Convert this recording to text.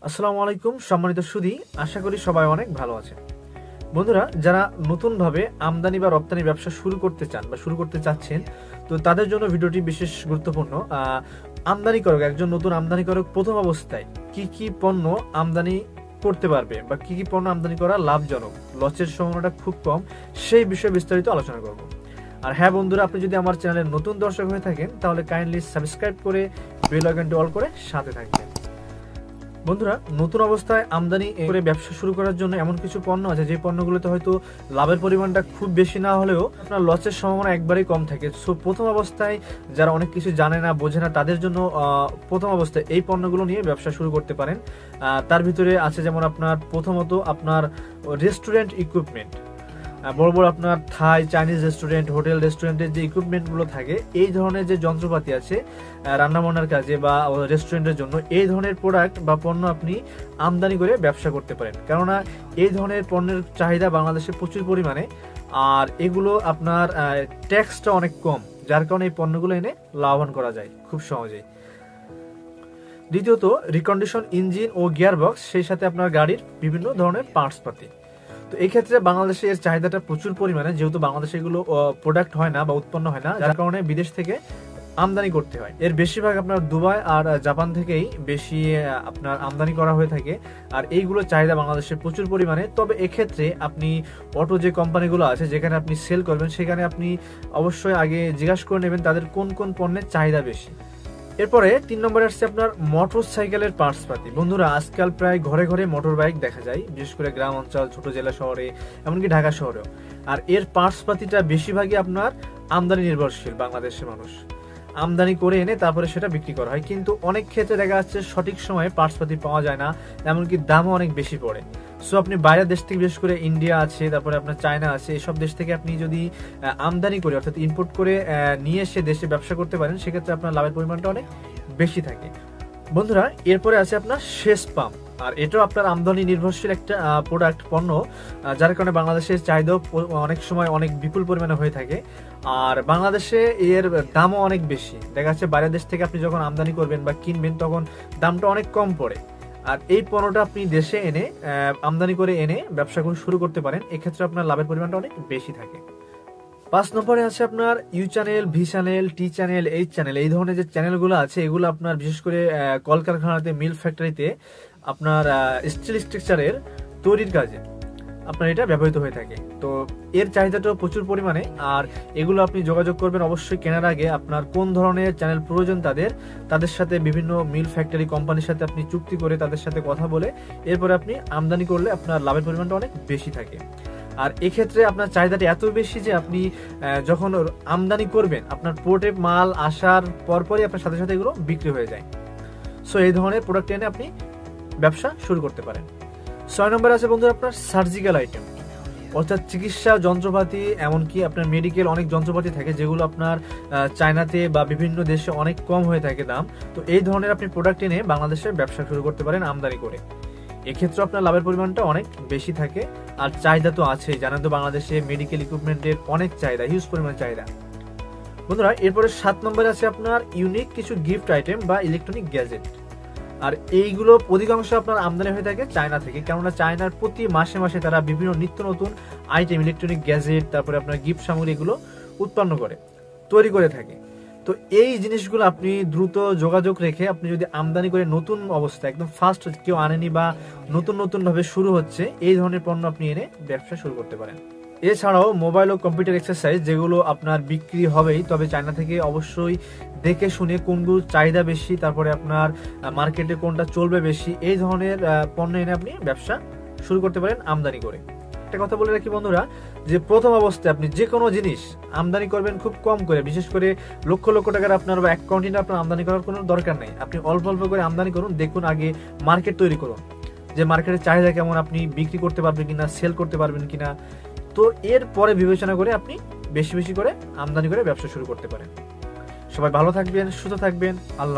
আসসালামু আলাইকুম সম্মানিত সুধী, আশা করি সবাই অনেক ভালো আছেন। বন্ধুরা, যারা নতুনভাবে আমদানি বা রপ্তানি ব্যবসা শুরু করতে চান বা শুরু করতে চাচ্ছেন, তো তাদের জন্য ভিডিওটি বিশেষ গুরুত্বপূর্ণ। আমদানিকারক, একজন নতুন আমদানিকারক প্রথম অবস্থায় কি কি পণ্য আমদানি করতে পারবে বা কি কি পণ্য আমদানি করা লাভজনক, লসের সম্ভাবনাটা খুব কম, সেই বিষয়ে বিস্তারিত আলোচনা করব। আর হ্যাঁ বন্ধুরা, আপনি যদি আমার চ্যানেলের নতুন দর্শক হয়ে থাকেন তাহলে কাইন্ডলি সাবস্ক্রাইব করে বেল আইকনটি অল করে সাথে থাকবেন। বন্ধুরা, নতুন অবস্থায় আমদানি করে ব্যবসা শুরু করার জন্য এমন কিছু পণ্য আছে যে পণ্যগুলোতে হয়তো লাভের পরিমাণটা খুব বেশি না হলেও আপনার লসের সম্ভাবনা একবারেই কম থাকে। সো প্রথম অবস্থায় যারা অনেক কিছু জানে না, বোঝে না, তাদের জন্য প্রথম অবস্থায় এই পণ্যগুলো নিয়ে ব্যবসা শুরু করতে পারেন। তার ভিতরে আছে যেমন আপনার প্রথমত আপনার রেস্টুরেন্ট ইকুইপমেন্ট, বড় বড় আপনার থাই, চাইনিজ রেস্টুরেন্ট, হোটেল রেস্টুরেন্টের যে ইকুইপমেন্টগুলো থাকে, এই ধরনের যে যন্ত্রপাতি আছে রান্না বান্নার কাজে বা রেস্টুরেন্টের জন্য, এই ধরনের প্রোডাক্ট বা পণ্য আপনি আমদানি করে ব্যবসা করতে পারেন। কেননা এই ধরনের পণ্যের চাহিদা বাংলাদেশে প্রচুর পরিমাণে, আর এগুলো আপনার ট্যাক্সটা অনেক কম, যার কারণে এই পণ্যগুলো এনে লাভবান করা যায় খুব সহজেই। দ্বিতীয়ত রিকন্ডিশন ইঞ্জিন ও গিয়ারবক্স, সেই সাথে আপনার গাড়ির বিভিন্ন ধরনের পার্টস পাতি। তো এই ক্ষেত্রে বাংলাদেশে এর চাহিদাটা প্রচুর পরিমাণে, যেহেতু বাংলাদেশে এগুলো প্রোডাক্ট হয় না বা উৎপন্ন হয় না, যার কারণে বিদেশ থেকে আমদানি করতে হয়। এর বেশিরভাগ আপনার দুবাই আর জাপান থেকেই বেশি আপনার আমদানি করা হয়ে থাকে, আর এইগুলো চাহিদা বাংলাদেশে প্রচুর পরিমাণে। তবে এক্ষেত্রে আপনি অটো যে কোম্পানিগুলো আছে যেখানে আপনি সেল করবেন, সেখানে আপনি অবশ্যই আগে জিজ্ঞাসা করে নেবেন তাদের কোন কোন পণ্যের চাহিদা বেশি। এরপরে 3 নম্বরে আসছে আপনার মোটর সাইকেলের পার্টস পাতি। বন্ধুরা, আজকাল প্রায় ঘরে ঘরে মোটর বাইক দেখা যায়, বিশেষ করে গ্রাম অঞ্চল, ছোট জেলা শহরে, এমনকি ঢাকা শহরেও। আর এর পার্টস পাতিটা বেশিরভাগই আপনার আমদানি নির্ভরশীল। বাংলাদেশের মানুষ আমদানি করে এনে তারপরে সেটা বিক্রি করা হয়, কিন্তু অনেক ক্ষেত্রে দেখা যাচ্ছে সঠিক সময়ে পার্টস পাতি পাওয়া যায় না, এমনকি দামও অনেক বেশি পড়ে। সো আপনি বাইরের দেশ থেকে, বিশেষ করে ইন্ডিয়া আছে, তারপরে আপনার চায়না আছে, এইসব দেশ থেকে আপনি যদি আমদানি করে অর্থাৎ ইম্পোর্ট করে নিয়ে এসে দেশে ব্যবসা করতে পারেন, সেক্ষেত্রে আপনার লাভের পরিমাণটা অনেক বেশি থাকে। বন্ধুরা, এরপরে আছে আপনার সেচ পাম্প, আর এটাও আপনার আমদানি নির্ভরশীল একটা প্রোডাক্ট, পণ্য, যার কারণে বাংলাদেশের চাহিদাও অনেক সময় অনেক বিপুল পরিমাণে হয়ে থাকে। আর বাংলাদেশে এর দামও অনেক বেশি। দেখা যাচ্ছে বাইরের দেশ থেকে আপনি যখন আমদানি করবেন বা কিনবেন, তখন দামটা অনেক কম পড়ে। আর এই পণ্যটা আপনি দেশে এনে আমদানি করে এনে ব্যবসা শুরু করতে পারেন, এক্ষেত্রে আপনার লাভের পরিমাণটা অনেক বেশি থাকে। 5 নম্বরে আছে আপনার U channel, V channel, T channel, H channel. এই ধরনের যে চ্যানেলগুলো আছে, এগুলো আপনার বিশেষ করে কলকারখানাতে, মিল ফ্যাক্টরিতে আপনার স্টিল স্ট্রাকচারের তৈরির কাজে আপনার এটা ব্যবহৃত হয়ে থাকে। তো এর চাহিদাটাও প্রচুর পরিমাণে। আর এগুলো আপনি যোগাযোগ করবেন অবশ্যই কেনার আগে, আপনার কোন ধরনের চ্যানেল প্রয়োজন তাদের সাথে বিভিন্ন মিল ফ্যাক্টরি কোম্পানির সাথে আপনি চুক্তি করে তাদের সাথে কথা বলে এরপরে আপনি আমদানি করলে আপনার লাভের পরিমাণটা অনেক বেশি থাকে। আর এক্ষেত্রে আপনার চাহিদাটা এত বেশি যে আপনি যখন আমদানি করবেন, আপনার পোর্টে মাল আসার পরপরই আপনার সাথে সাথে এগুলো বিক্রি হয়ে যায়। সো এই ধরনের প্রোডাক্ট এনে আপনি ব্যবসা শুরু করতে পারেন। 6 নম্বরে আছে বন্ধুরা আপনার সার্জিক্যাল আইটেম, অর্থাৎ চিকিৎসা যন্ত্রপাতি, এমনকি আপনার মেডিকেল অনেক যন্ত্রপাতি থাকে যেগুলো আপনার চায়নাতে বা বিভিন্ন দেশে অনেক কম হয়ে থাকে দাম। তো এই ধরনের আপনি প্রোডাক্ট এনে বাংলাদেশে ব্যবসা শুরু করতে পারেন আমদানি করে। এক্ষেত্রে আপনার লাভের পরিমাণটা অনেক বেশি থাকে। আর চাহিদা তো আছেই, জানেন তো বাংলাদেশে মেডিকেল ইকুইপমেন্টের অনেক চাহিদা, হিউজ পরিমাণ চাহিদা। বন্ধুরা, এরপরে 7 নম্বরে আছে আপনার ইউনিক কিছু গিফট আইটেম বা ইলেকট্রনিক গ্যাজেট। আর এইগুলো অধিকাংশ আপনার আমদানি হয়ে থাকে চায়না থেকে, কেননা চায়নার প্রতি মাসে মাসে তারা বিভিন্ন নিত্য নতুন আইটেম, ইলেকট্রনিক গ্যাজেট, তারপরে আপনার গিফট সামগ্রী, এগুলো উৎপন্ন করে, তৈরি করে থাকে। তো এই জিনিসগুলো আপনি দ্রুত যোগাযোগ রেখে আপনি যদি আমদানি করে নতুন অবস্থায়, একদম ফার্স্ট কেউ আনেনি বা নতুন ভাবে শুরু হচ্ছে, এই ধরনের পণ্য আপনি এনে ব্যবসা শুরু করতে পারেন। এছাড়াও মোবাইল ও কম্পিউটার এক্সারসাইজ, যেগুলো আপনার বিক্রি হবেই, তবে চায়না থেকে অবশ্যই দেখে শুনে কোনগুলো চাহিদা বেশি, তারপরে আপনার মার্কেটে কোনটা চলবে বেশি, এই ধরনের পণ্য এনে আপনি ব্যবসা শুরু করতে পারেন আমদানি করে। একটা কথা বলে রাখি বন্ধুরা, যে প্রথম অবস্থায় আপনি যে কোনো জিনিস আমদানি করবেন খুব কম করে, বিশেষ করে লক্ষ লক্ষ টাকার আপনার বা 1 কন্টেইনার আপনার আমদানি করার কোনো দরকার নেই। আপনি অল্প অল্প করে আমদানি করুন, দেখুন আগে মার্কেট তৈরি করুন, যে মার্কেটের চাহিদা কেমন, আপনি বিক্রি করতে পারবেন কিনা, সেল করতে পারবেন কিনা। তো এর পরে বিবেচনা করে আপনি বেশি বেশি করে আমদানি করে ব্যবসা শুরু করতে পারেন। সবাই ভালো থাকবেন, সুস্থ থাকবেন। আল্লাহ।